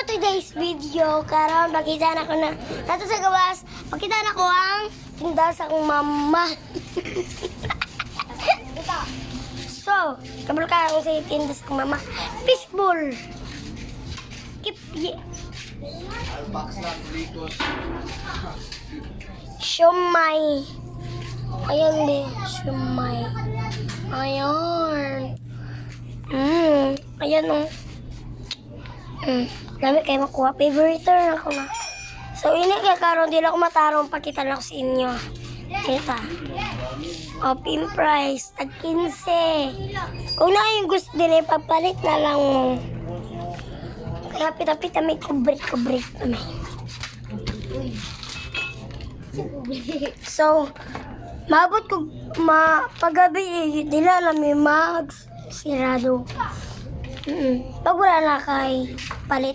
today's video, karon pakita na ko na nato sa gawas, pakita na ko ang tindahan sa akong mama. So, kabalo ka akong sa tindahan sa akong mama. Fishball. Siomay. Ayan din, siomay. Ayan. Ayan o. Dami kayo makuha. Favorite na ako na. So, ini kaya karon di lang ako matarong. Pakita lang sa inyo. Kita. Open price. Tag 15. Kung na yung gusto din, papalit na lang mo. Kaya pita-pita may kubrik-kubrik naman. So, maabot ko paggabi di na alam yung sirado. Pag wala na kay palit